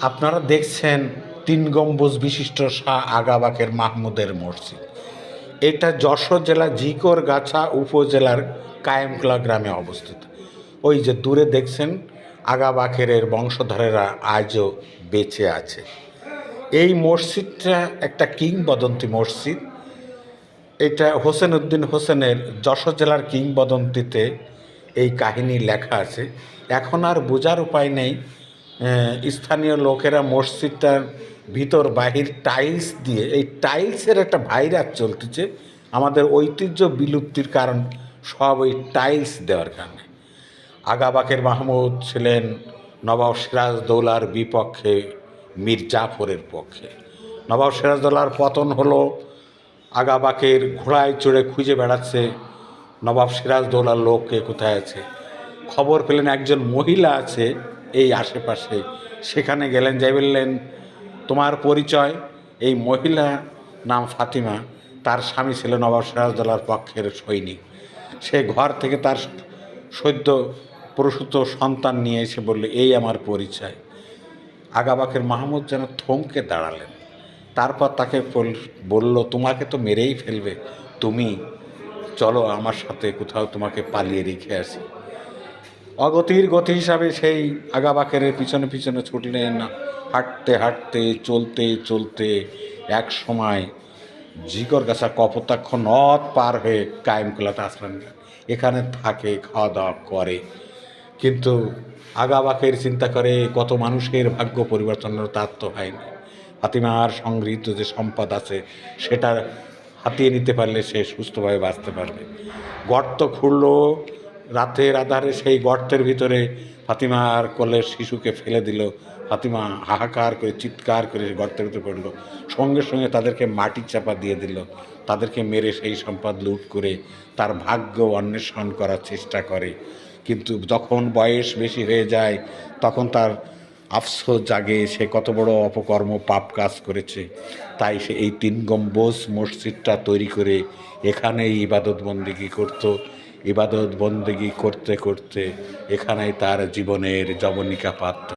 আপনারা দেখছেন ৩ গম্বুজ বিশিষ্ট শাহ আগা বাকের মাহমুদের মসজিদ। এটা যশোর জেলা ঝিকরগাছা উপজেলার কায়েমকলা গ্রামে অবস্থিত। ওই যে দূরে দেখছেন আগা বাকেরের বংশধরেরা আজও বেঁচে আছে। এই মসজিদটা একটা কিংবদন্তি মসজিদ। এটা হোসেন উদ্দিন হোসেনের যশোর জেলার কিংবদন্তিতে এই কাহিনী লেখা আছে। এখন আর বোঝার উপায় নেই। স্থানীয় লোকেরা মসজিদটার ভিতর বাহির টাইলস দিয়ে, এই টাইলসের একটা ভাইরাস চলতেছে। আমাদের ঐতিহ্য বিলুপ্তির কারণ সব ওই টাইলস দেওয়ার কারণে। আগা বাকের মাহমুদ ছিলেন নবাব সিরাজদৌলার বিপক্ষে মীর জাফরের পক্ষে। নবাব সিরাজদৌলার পতন হলো, আগা বাকের ঘোড়ায় চড়ে খুঁজে বেড়াচ্ছে নবাব সিরাজদৌলার লোক কে কোথায় আছে। খবর পেলেন একজন মহিলা আছে এই আশেপাশে, সেখানে গেলেন, যাই বললেন তোমার পরিচয়। এই মহিলা নাম ফাতিমা, তার স্বামী ছিল নবাব সিরাজদৌলার পক্ষের সৈনিক। সে ঘর থেকে তার সদ্য প্রসূত সন্তান নিয়ে এসে বললে এই আমার পরিচয়। আগা বাকের মাহমুদ যেন থমকে দাঁড়ালেন। তারপর তাকে বলল তোমাকে তো মেরেই ফেলবে, তুমি চলো আমার সাথে কোথাও, তোমাকে পালিয়ে রেখে আসি। অগতির গতি হিসাবে সেই আগা বাকের পিছনে পিছনে ছুটলেন। হাঁটতে হাঁটতে চলতে চলতে এক সময় ঝিকরগাছা কপোতাক্ষ নদ পার হয়ে কায়েমকলাতে আসলেন। এখানে থাকে, খাওয়া দাওয়া করে। কিন্তু আগা বাকের চিন্তা করে কত মানুষের ভাগ্য পরিবর্তন, তার তো হয়নি। ফাতিমার সংগৃহীত যে সম্পদ আছে সেটা হাতিয়ে নিতে পারলে সে সুস্থভাবে বাঁচতে পারবে। গর্ত খুঁড়ল রাতের আধারে, সেই গর্তের ভিতরে ফাতিমার কোলের শিশুকে ফেলে দিল। ফাতিমা হাহাকার করে চিৎকার করে গর্তের ভিতরে পড়ল। সঙ্গে সঙ্গে তাদেরকে মাটি চাপা দিয়ে দিল। তাদেরকে মেরে সেই সম্পদ লুট করে তার ভাগ্য অন্বেষণ করার চেষ্টা করে। কিন্তু যখন বয়স বেশি হয়ে যায় তখন তার আফসোস জাগে, সে কত বড় অপকর্ম পাপ কাজ করেছে। তাই সে এই ৩ গম্বুজ মসজিদটা তৈরি করে এখানেই ইবাদত বন্দেগী করত। ইবাদত বন্দেগী করতে করতে এখানেই তার জীবনের যবনিকা পাত্র।